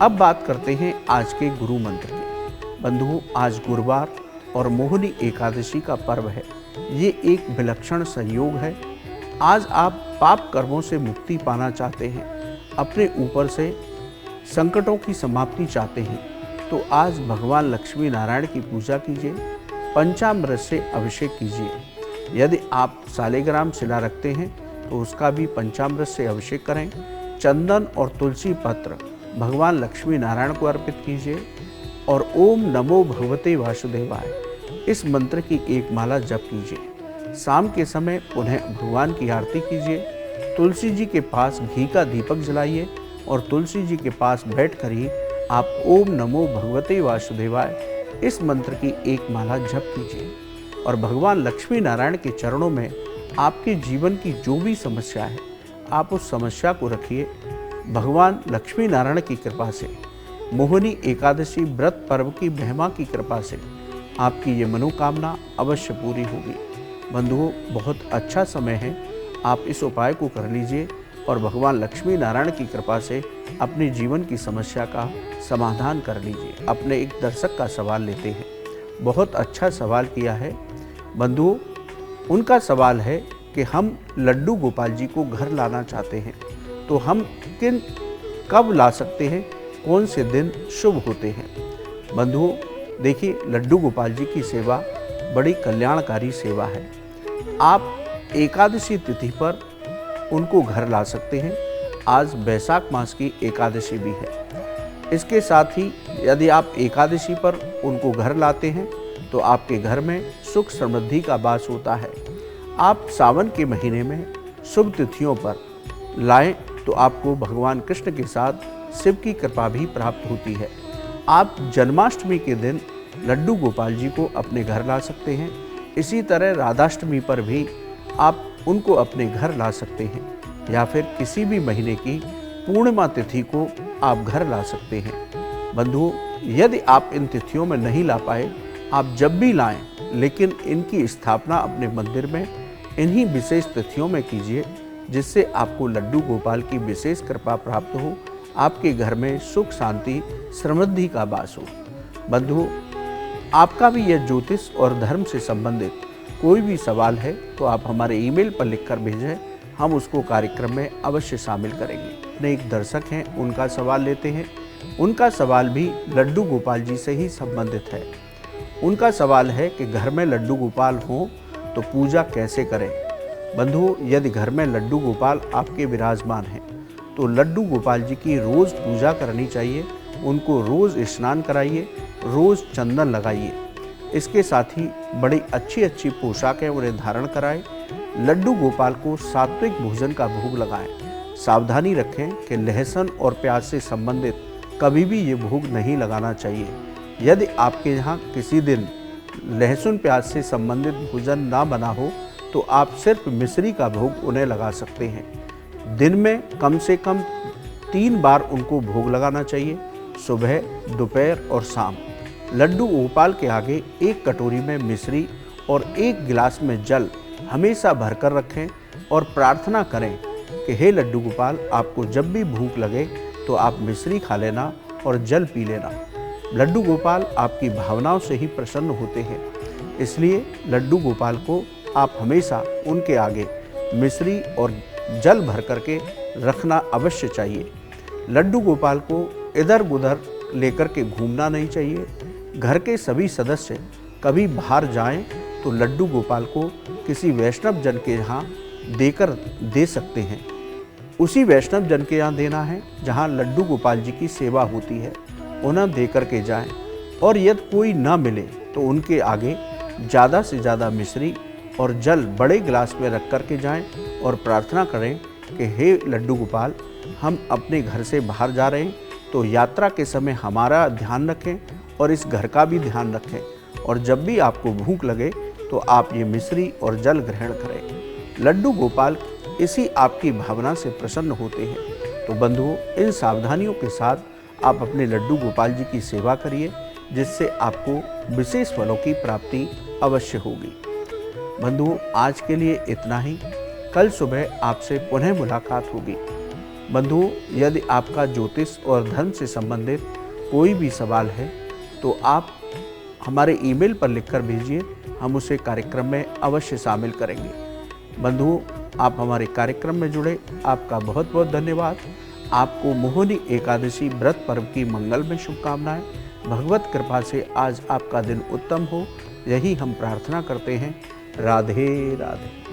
अब बात करते हैं आज के गुरु मंत्र की। बंधुओं, आज गुरुवार और मोहिनी एकादशी का पर्व है। ये एक विलक्षण संयोग है। आज आप पाप कर्मों से मुक्ति पाना चाहते हैं, अपने ऊपर से संकटों की समाप्ति चाहते हैं, तो आज भगवान लक्ष्मी नारायण की पूजा कीजिए, पंचामृत से अभिषेक कीजिए। यदि आप सालिग्राम शिला रखते हैं तो उसका भी पंचामृत से अभिषेक करें। चंदन और तुलसी पत्र भगवान लक्ष्मी नारायण को अर्पित कीजिए और ओम नमो भगवते वासुदेवाय इस मंत्र की एक माला जप कीजिए। शाम के समय पुनः भगवान की आरती कीजिए। तुलसी जी के पास घी का दीपक जलाइए और तुलसी जी के पास बैठकर ही आप ओम नमो भगवते वासुदेवाय इस मंत्र की एक माला जप कीजिए और भगवान लक्ष्मी नारायण के चरणों में आपके जीवन की जो भी समस्या है, आप उस समस्या को रखिए। भगवान लक्ष्मी नारायण की कृपा से, मोहिनी एकादशी व्रत पर्व की महिमा की कृपा से आपकी ये मनोकामना अवश्य पूरी होगी। बंधुओं, बहुत अच्छा समय है, आप इस उपाय को कर लीजिए और भगवान लक्ष्मी नारायण की कृपा से अपने जीवन की समस्या का समाधान कर लीजिए। अपने एक दर्शक का सवाल लेते हैं। बहुत अच्छा सवाल किया है बंधुओं। उनका सवाल है कि हम लड्डू गोपाल जी को घर लाना चाहते हैं, तो हम कब ला सकते हैं, कौन से दिन शुभ होते हैं। बंधुओं, देखिए, लड्डू गोपाल जी की सेवा बड़ी कल्याणकारी सेवा है। आप एकादशी तिथि पर उनको घर ला सकते हैं। आज वैशाख मास की एकादशी भी है। इसके साथ ही यदि आप एकादशी पर उनको घर लाते हैं तो आपके घर में सुख समृद्धि का वास होता है। आप सावन के महीने में शुभ तिथियों पर लाएं तो आपको भगवान कृष्ण के साथ शिव की कृपा भी प्राप्त होती है। आप जन्माष्टमी के दिन लड्डू गोपाल जी को अपने घर ला सकते हैं। इसी तरह राधाष्टमी पर भी आप उनको अपने घर ला सकते हैं, या फिर किसी भी महीने की पूर्णिमा तिथि को आप घर ला सकते हैं। बंधुओं, यदि आप इन तिथियों में नहीं ला पाए, आप जब भी लाएं, लेकिन इनकी स्थापना अपने मंदिर में इन्हीं विशेष तिथियों में कीजिए, जिससे आपको लड्डू गोपाल की विशेष कृपा प्राप्त हो, आपके घर में सुख शांति समृद्धि का वास हो। बंधुओं, आपका भी यह ज्योतिष और धर्म से संबंधित कोई भी सवाल है तो आप हमारे ईमेल पर लिखकर भेजें, हम उसको कार्यक्रम में अवश्य शामिल करेंगे। अपने एक दर्शक हैं, उनका सवाल लेते हैं। उनका सवाल भी लड्डू गोपाल जी से ही संबंधित है। उनका सवाल है कि घर में लड्डू गोपाल हों तो पूजा कैसे करें। बंधुओं, यदि घर में लड्डू गोपाल आपके विराजमान हैं तो लड्डू गोपाल जी की रोज़ पूजा करनी चाहिए। उनको रोज़ स्नान कराइए, रोज़ चंदन लगाइए। इसके साथ ही बड़ी अच्छी अच्छी पोशाकें उन्हें धारण कराएं। लड्डू गोपाल को सात्विक भोजन का भोग लगाएं। सावधानी रखें कि लहसुन और प्याज से संबंधित कभी भी ये भोग नहीं लगाना चाहिए। यदि आपके यहाँ किसी दिन लहसुन प्याज से संबंधित भोजन ना बना हो तो आप सिर्फ मिश्री का भोग उन्हें लगा सकते हैं। दिन में कम से कम 3 बार उनको भोग लगाना चाहिए, सुबह, दोपहर और शाम। लड्डू गोपाल के आगे एक कटोरी में मिश्री और 1 गिलास में जल हमेशा भरकर रखें और प्रार्थना करें कि हे लड्डू गोपाल, आपको जब भी भूख लगे तो आप मिश्री खा लेना और जल पी लेना। लड्डू गोपाल आपकी भावनाओं से ही प्रसन्न होते हैं, इसलिए लड्डू गोपाल को आप हमेशा उनके आगे मिश्री और जल भर करके रखना अवश्य चाहिए। लड्डू गोपाल को इधर उधर लेकर के घूमना नहीं चाहिए। घर के सभी सदस्य कभी बाहर जाएं तो लड्डू गोपाल को किसी वैष्णव जन के यहाँ दे सकते हैं। उसी वैष्णव जन के यहाँ देना है जहाँ लड्डू गोपाल जी की सेवा होती है, उन्हें दे करके जाएं। और यदि कोई ना मिले तो उनके आगे ज़्यादा से ज़्यादा मिश्री और जल बड़े गिलास में रख कर के जाएं और प्रार्थना करें कि हे लड्डू गोपाल, हम अपने घर से बाहर जा रहे हैं, तो यात्रा के समय हमारा ध्यान रखें और इस घर का भी ध्यान रखें, और जब भी आपको भूख लगे तो आप ये मिश्री और जल ग्रहण करें। लड्डू गोपाल इसी आपकी भावना से प्रसन्न होते हैं। तो बंधुओं, इन सावधानियों के साथ आप अपने लड्डू गोपाल जी की सेवा करिए, जिससे आपको विशेष फलों की प्राप्ति अवश्य होगी। बंधुओं, आज के लिए इतना ही। कल सुबह आपसे पुनः मुलाकात होगी। बंधुओं, यदि आपका ज्योतिष और धन से संबंधित कोई भी सवाल है तो आप हमारे ईमेल पर लिखकर भेजिए, हम उसे कार्यक्रम में अवश्य शामिल करेंगे। बंधुओं, आप हमारे कार्यक्रम में जुड़े, आपका बहुत बहुत धन्यवाद। आपको मोहिनी एकादशी व्रत पर्व की मंगलमय शुभकामनाएं। भगवत कृपा से आज आपका दिन उत्तम हो, यही हम प्रार्थना करते हैं। राधे राधे।